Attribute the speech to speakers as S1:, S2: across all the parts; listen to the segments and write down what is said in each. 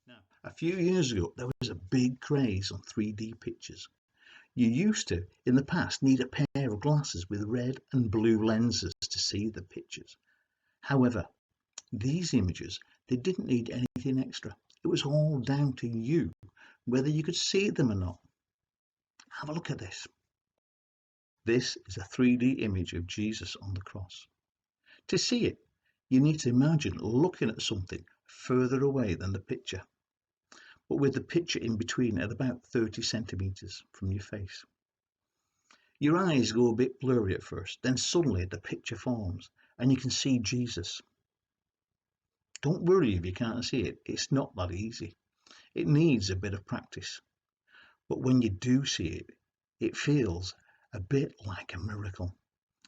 S1: Now, a few years ago, there was a big craze on 3D pictures. You used to, in the past, need a pair of glasses with red and blue lenses to see the pictures. However, these images, they didn't need anything extra. It was all down to you, whether you could see them or not. Have a look at this. This is a 3D image of Jesus on the cross. To see it, you need to imagine looking at something further away than the picture, but with the picture in between at about 30 centimeters from your face. Your eyes go a bit blurry at first, then suddenly the picture forms and you can see Jesus. Don't worry if you can't see it, it's not that easy. It needs a bit of practice. But when you do see it, it feels a bit like a miracle.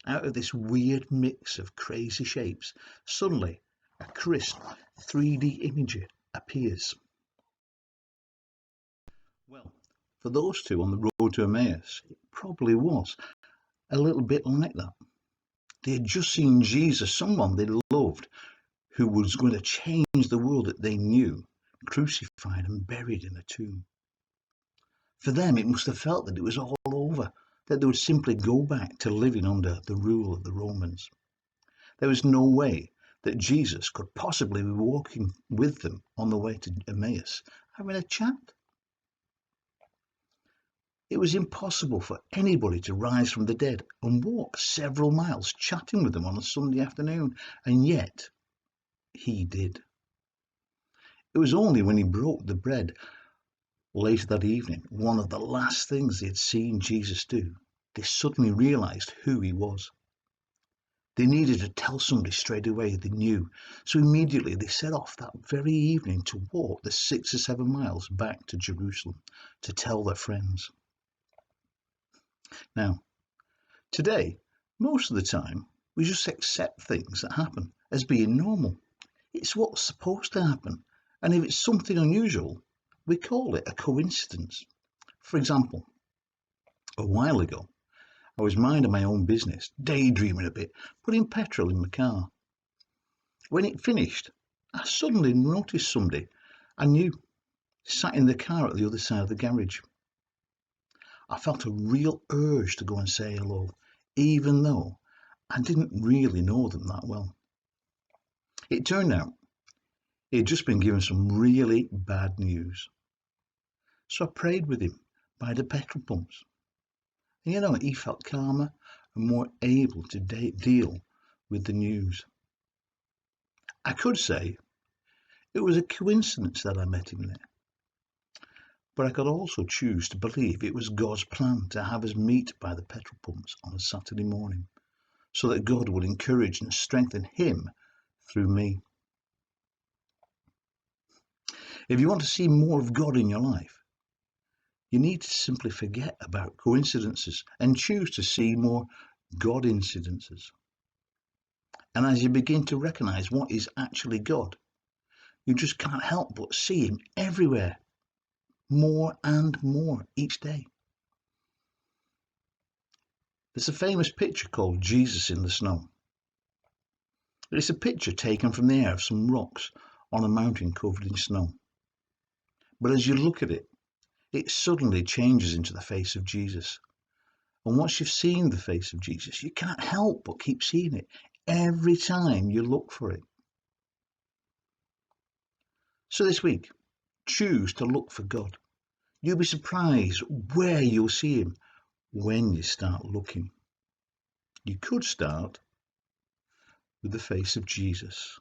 S1: Out of this weird mix of crazy shapes, suddenly a crisp 3D image appears. Well, for those two on the road to Emmaus, it probably was a little bit like that. They had just seen Jesus, someone they loved, who was going to change the world that they knew, crucified and buried in a tomb. For them, it must have felt that it was all over, that they would simply go back to living under the rule of the Romans. There was no way that Jesus could possibly be walking with them on the way to Emmaus, having a chat. It was impossible for anybody to rise from the dead and walk several miles chatting with them on a Sunday afternoon, and yet he did. It was only when he broke the bread later that evening, one of the last things they had seen Jesus do, they suddenly realized who he was. They needed to tell somebody straight away they knew, so immediately they set off that very evening to walk the 6 or 7 miles back to Jerusalem to tell their friends. Now, today, most of the time, we just accept things that happen as being normal. It's what's supposed to happen, and if it's something unusual, we call it a coincidence. For example, a while ago, I was minding my own business, daydreaming a bit, putting petrol in my car. When it finished, I suddenly noticed somebody I knew sat in the car at the other side of the garage. I felt a real urge to go and say hello, even though I didn't really know them that well. It turned out he had just been given some really bad news. So I prayed with him by the petrol pumps. And he felt calmer and more able to deal with the news. I could say it was a coincidence that I met him there. But I could also choose to believe it was God's plan to have us meet by the petrol pumps on a Saturday morning, so that God would encourage and strengthen him through me. If you want to see more of God in your life, you need to simply forget about coincidences and choose to see more God incidences. And as you begin to recognize what is actually God, you just can't help but see him everywhere, more and more each day. There's a famous picture called Jesus in the Snow. It's a picture taken from the air of some rocks on a mountain covered in snow. But as you look at it, it suddenly changes into the face of Jesus. And once you've seen the face of Jesus, you can't help but keep seeing it every time you look for it. So this week, choose to look for God. You'll be surprised where you'll see him when you start looking. You could start with the face of Jesus.